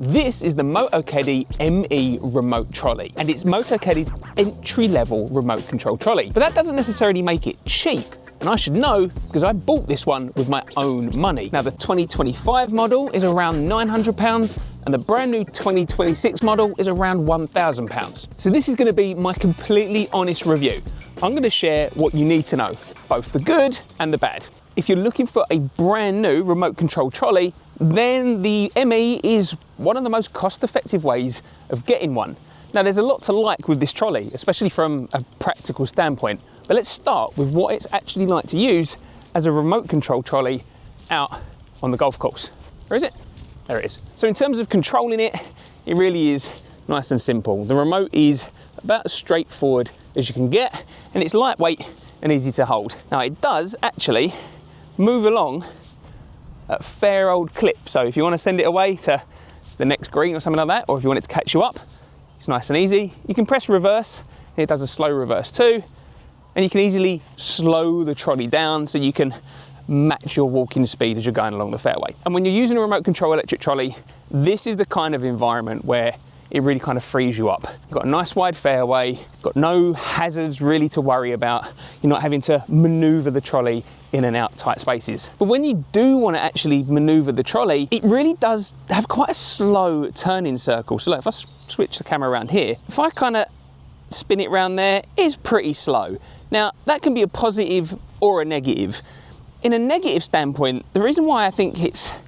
This is the Motocaddy ME Remote Trolley, and it's Motocaddy's entry-level remote control trolley. But that doesn't necessarily make it cheap, and I should know because I bought this one with my own money. Now, the 2025 model is around £900, and the brand new 2026 model is around £1,000. So this is going to be my completely honest review. I'm going to share what you need to know, both the good and the bad. If you're looking for a brand new remote control trolley, then the ME is one of the most cost-effective ways of getting one. Now, there's a lot to like with this trolley, especially from a practical standpoint, but let's start with what it's actually like to use as a remote control trolley out on the golf course. Where is it? There it is. So in terms of controlling it, it really is nice and simple. The remote is about as straightforward as you can get, and it's lightweight and easy to hold. Now, it does actually move along at a fair old clip. So if you want to send it away to the next green or something like that, or if you want it to catch you up, it's nice and easy. You can press reverse, and it does a slow reverse too. And you can easily slow the trolley down so you can match your walking speed as you're going along the fairway. And when you're using a remote control electric trolley, this is the kind of environment where it really kind of frees you up. You've got a nice wide fairway, got no hazards really to worry about. You're not having to maneuver the trolley in and out tight spaces. But when you do want to actually maneuver the trolley, it really does have quite a slow turning circle. So look, if I switch the camera around here, if I kind of spin it around there, it's pretty slow. Now, that can be a positive or a negative. In a negative standpoint, the reason why I think it's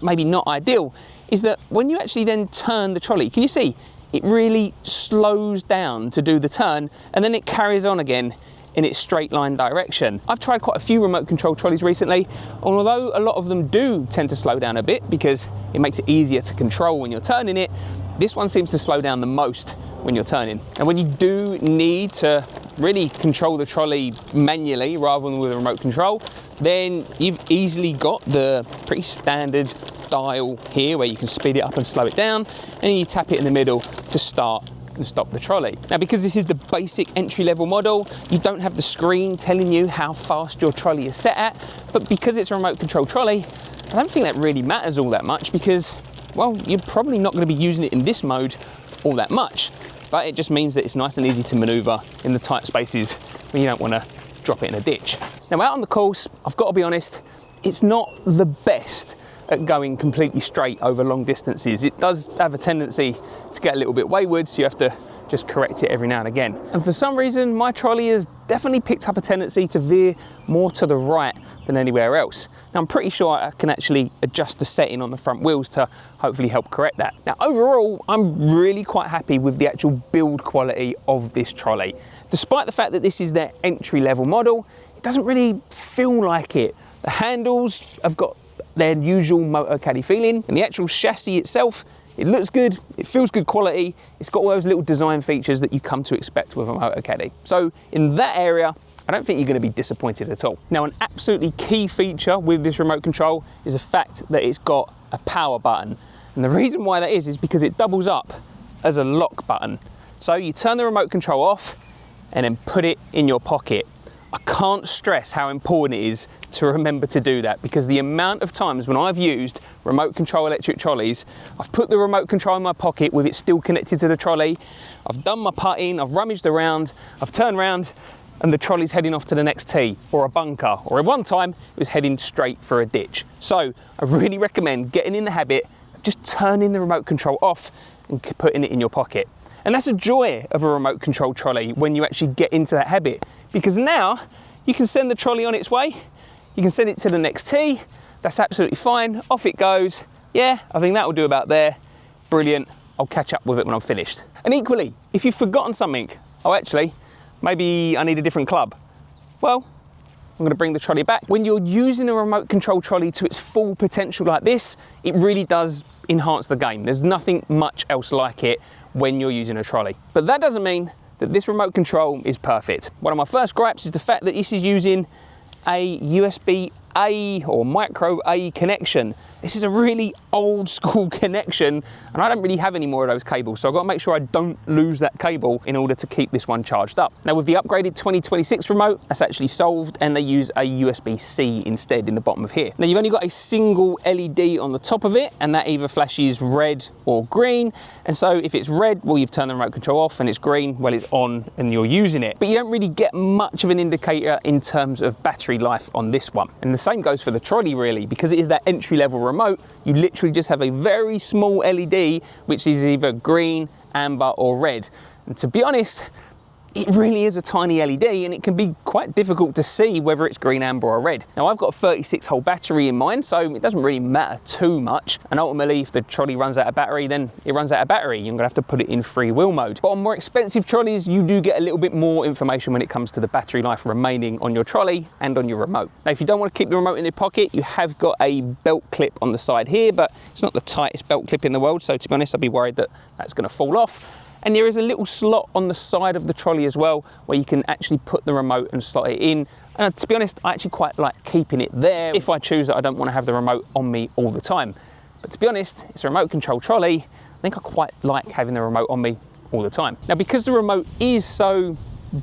maybe not ideal is that when you actually then turn the trolley, can you see, it really slows down to do the turn, and then it carries on again in its straight line direction. I've tried quite a few remote control trolleys recently, and although a lot of them do tend to slow down a bit because it makes it easier to control when you're turning it, this one seems to slow down the most when you're turning. And when you do need to really control the trolley manually rather than with a remote control, then you've easily got the pretty standard dial here where you can speed it up and slow it down, and then you tap it in the middle to start and stop the trolley. Now, because this is the basic entry-level model, you don't have the screen telling you how fast your trolley is set at, but because it's a remote control trolley, I don't think that really matters all that much because, well, you're probably not going to be using it in this mode all that much, but it just means that it's nice and easy to maneuver in the tight spaces when you don't want to drop it in a ditch. Now, out on the course, I've got to be honest, it's not the best at going completely straight over long distances. It does have a tendency to get a little bit wayward, so you have to just correct it every now and again. And for some reason, my trolley has definitely picked up a tendency to veer more to the right than anywhere else. Now, I'm pretty sure I can actually adjust the setting on the front wheels to hopefully help correct that. Now, overall, I'm really quite happy with the actual build quality of this trolley. Despite the fact that this is their entry-level model, it doesn't really feel like it. The handles have got their usual Motocaddy feeling, and the actual chassis itself, it looks good, it feels good quality, it's got all those little design features that you come to expect with a Motocaddy. So in that area, I don't think you're going to be disappointed at all. Now, an absolutely key feature with this remote control is the fact that it's got a power button. And the reason why that is because it doubles up as a lock button. So you turn the remote control off and then put it in your pocket. I can't stress how important it is to remember to do that, because the amount of times when I've used remote control electric trolleys, I've put the remote control in my pocket with it still connected to the trolley, I've done my putting, I've rummaged around, I've turned around, and the trolley's heading off to the next tee or a bunker, or at one time it was heading straight for a ditch. So I really recommend getting in the habit of just turning the remote control off and putting it in your pocket. And that's a joy of a remote control trolley when you actually get into that habit, because now you can send the trolley on its way, you can send it to the next tee, that's absolutely fine, off it goes. Yeah, I think that will do about there. Brilliant, I'll catch up with it when I'm finished. And equally, if you've forgotten something, oh actually, maybe I need a different club. Well, I'm going to bring the trolley back. When you're using a remote control trolley to its full potential like this, it really does enhance the game. There's nothing much else like it when you're using a trolley. But that doesn't mean that this remote control is perfect. One of my first gripes is the fact that this is using a USB-A or micro A connection. this is a really old school connection and I don't really have any more of those cables, so I've got to make sure I don't lose that cable in order to keep this one charged up. Now with the upgraded 2026 remote, that's actually solved and they use a USB-C instead in the bottom of here. Now you've only got a single LED on the top of it and that either flashes red or green, and so if it's red, well, you've turned the remote control off, and it's green, well, it's on and you're using it. But you don't really get much of an indicator in terms of battery life on this one. And the same goes for the trolley really, because it is that entry-level remote. You literally just have a very small LED which is either green, amber or red. And to be honest, it really is a tiny LED and it can be quite difficult to see whether it's green, amber or red. Now I've got a 36-hole battery in mine, so it doesn't really matter too much. And ultimately, if the trolley runs out of battery, then it runs out of battery. You're gonna have to put it in freewheel mode. But on more expensive trolleys, you do get a little bit more information when it comes to the battery life remaining on your trolley and on your remote. Now, if you don't want to keep the remote in your pocket, you have got a belt clip on the side here, but it's not the tightest belt clip in the world. So to be honest, I'd be worried that that's gonna fall off. And there is a little slot on the side of the trolley as well, where you can actually put the remote and slot it in. And to be honest, I actually quite like keeping it there if I choose that I don't want to have the remote on me all the time. But to be honest, it's a remote control trolley. I think I quite like having the remote on me all the time. Now, because the remote is so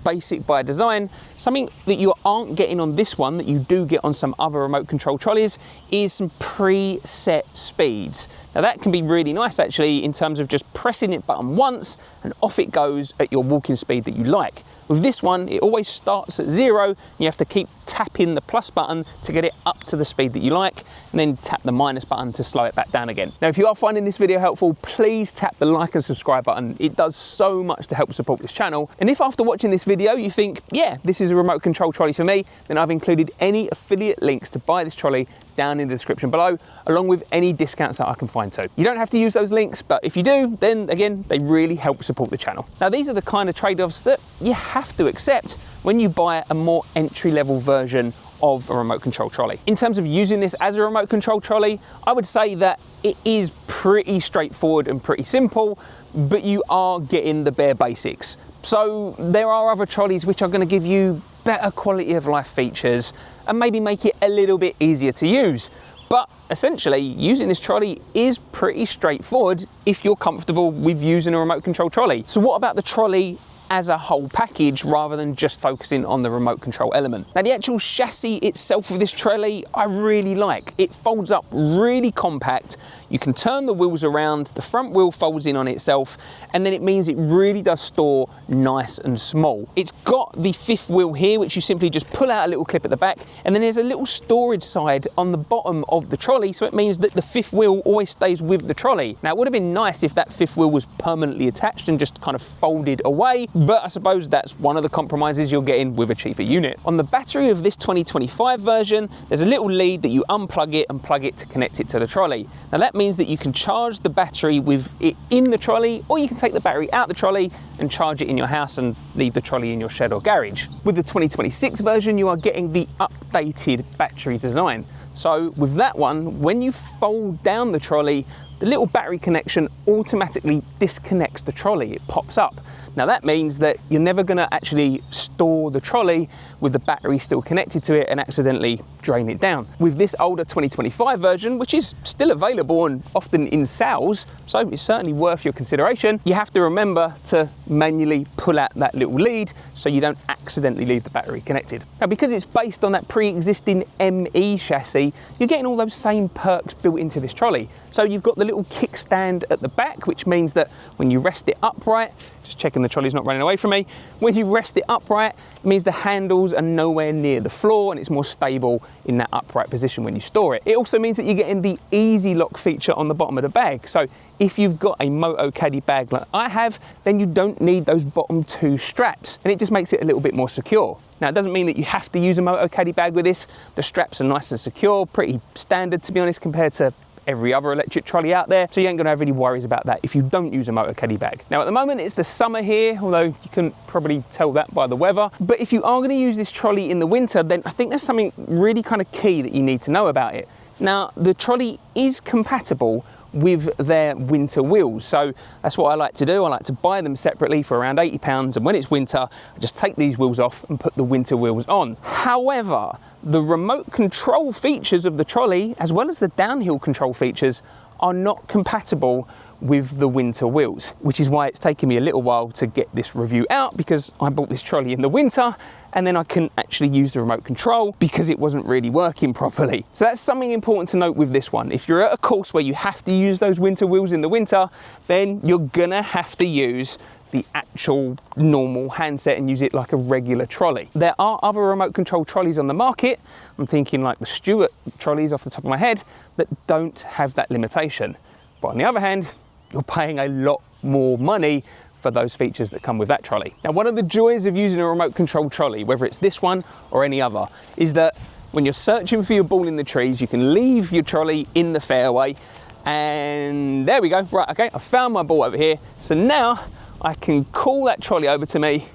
basic by design, something that you aren't getting on this one that you do get on some other remote control trolleys is some preset speeds. Now that can be really nice actually, in terms of just pressing it button once and off it goes at your walking speed that you like. With this one, it always starts at 0 and you have to keep tapping the plus button to get it up to the speed that you like, and then tap the minus button to slow it back down again. Now if you are finding this video helpful, please tap the like and subscribe button. It does so much to help support this channel. And if after watching this video you think, yeah, this is a remote control trolley for me, then I've included any affiliate links to buy this trolley down in the description below, along with any discounts that I can find too. You don't have to use those links, but if you do, then again, they really help support the channel. Now these are the kind of trade-offs that you have to accept when you buy a more entry-level version of a remote control trolley. In terms of using this as a remote control trolley, I would say that it is pretty straightforward and pretty simple, but you are getting the bare basics. So there are other trolleys which are going to give you better quality of life features and maybe make it a little bit easier to use. But essentially, using this trolley is pretty straightforward if you're comfortable with using a remote control trolley. So what about the trolley as a whole package rather than just focusing on the remote control element? Now the actual chassis itself of this trolley I really like. It folds up really compact, you can turn the wheels around, the front wheel folds in on itself, and then it means it really does store nice and small. It's got the fifth wheel here, which you simply just pull out a little clip at the back, and then there's a little storage side on the bottom of the trolley, so it means that the fifth wheel always stays with the trolley. Now it would have been nice if that fifth wheel was permanently attached and just kind of folded away, but I suppose that's one of the compromises you're getting with a cheaper unit. On the battery of this 2025 version, there's a little lead that you unplug it and plug it to connect it to the trolley. Now that means that you can charge the battery with it in the trolley, or you can take the battery out the trolley and charge it in your house and leave the trolley in your shed or garage. With the 2026 version, you are getting the updated battery design. So with that one, when you fold down the trolley, the little battery connection automatically disconnects the trolley. It pops up. Now that means that you're never going to actually store the trolley with the battery still connected to it and accidentally drain it down. With this older 2025 version, which is still available and often in sales, so it's certainly worth your consideration, you have to remember to manually pull out that little lead so you don't accidentally leave the battery connected. Now because it's based on that pre-existing ME chassis, you're getting all those same perks built into this trolley. So you've got the little kickstand at the back, which means that when you rest it upright, just checking the trolley's not running away from me, when you rest it upright, it means the handles are nowhere near the floor and it's more stable in that upright position when you store it. It also means that you're getting the easy lock feature on the bottom of the bag. So if you've got a Motocaddy bag like I have, then you don't need those bottom two straps, and it just makes it a little bit more secure. Now it doesn't mean that you have to use a Motocaddy bag with this. The straps are nice and secure, pretty standard to be honest compared to every other electric trolley out there, so you ain't gonna have any worries about that if you don't use a Motocaddy bag. Now at the moment it's the summer here, although you couldn't probably tell that by the weather, but if you are gonna use this trolley in the winter, then I think there's something really kind of key that you need to know about it. Now the trolley is compatible with their winter wheels. So that's what I like to do. I like to buy them separately for around £80, and when it's winter, I just take these wheels off and put the winter wheels on. However, the remote control features of the trolley, as well as the downhill control features, are not compatible with the winter wheels, which is why it's taken me a little while to get this review out, because I bought this trolley in the winter and then I couldn't actually use the remote control because it wasn't really working properly. So that's something important to note with this one. If you're at a course where you have to use those winter wheels in the winter, then you're gonna have to use the actual normal handset and use it like a regular trolley. There are other remote control trolleys on the market, I'm thinking like the Stewart trolleys off the top of my head, that don't have that limitation. But on the other hand, you're paying a lot more money for those features that come with that trolley. Now, one of the joys of using a remote control trolley, whether it's this one or any other, is that when you're searching for your ball in the trees, you can leave your trolley in the fairway, and there we go. Right, okay, I found my ball over here. So now I can call that trolley over to me,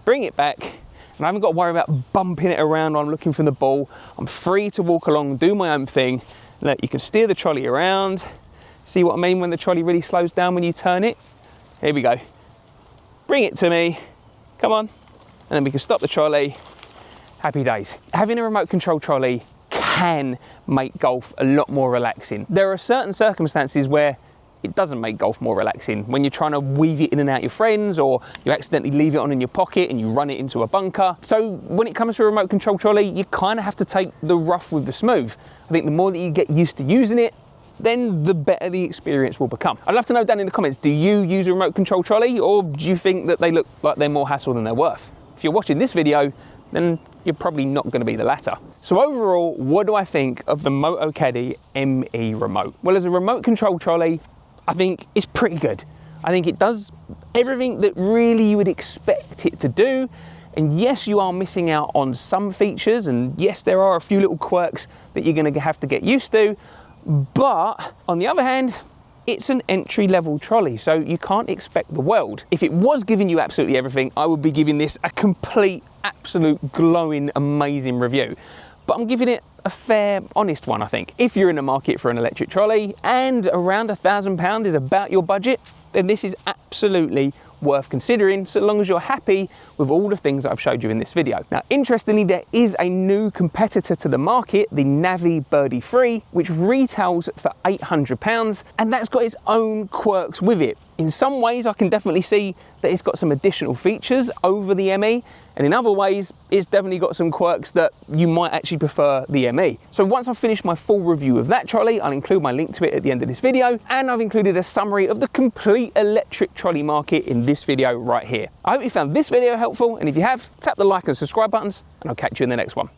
bring it back, and I haven't got to worry about bumping it around while I'm looking for the ball. I'm free to walk along, do my own thing. Look, you can steer the trolley around. See what I mean when the trolley really slows down when you turn it? Here we go. Bring it to me, come on. And then we can stop the trolley. Happy days. Having a remote control trolley can make golf a lot more relaxing. There are certain circumstances where it doesn't make golf more relaxing. When you're trying to weave it in and out your friends, or you accidentally leave it on in your pocket and you run it into a bunker. So when it comes to a remote control trolley, you kind of have to take the rough with the smooth. I think the more that you get used to using it, then the better the experience will become. I'd love to know down in the comments, do you use a remote control trolley, or do you think that they look like they're more hassle than they're worth? If you're watching this video, then you're probably not going to be the latter. So overall, what do I think of the Motocaddy ME Remote? Well, as a remote control trolley, I think it's pretty good. I think it does everything that really you would expect it to do. And yes, you are missing out on some features, and yes, there are a few little quirks that you're going to have to get used to. But on the other hand, it's an entry-level trolley, so you can't expect the world. If it was giving you absolutely everything, I would be giving this a complete, absolute, glowing, amazing review. But I'm giving it a fair, honest one, I think. If you're in the market for an electric trolley and around £1,000 is about your budget, then this is absolutely worth considering, so long as you're happy with all the things that I've showed you in this video. Now, interestingly, there is a new competitor to the market, the Navi Birdie 3, which retails for £800, and that's got its own quirks with it. In some ways, I can definitely see that it's got some additional features over the ME, and in other ways, it's definitely got some quirks that you might actually prefer the ME. So once I've finished my full review of that trolley, I'll include my link to it at the end of this video, and I've included a summary of the complete electric trolley market in this video right here. I hope you found this video helpful, and if you have, tap the like and subscribe buttons, and I'll catch you in the next one.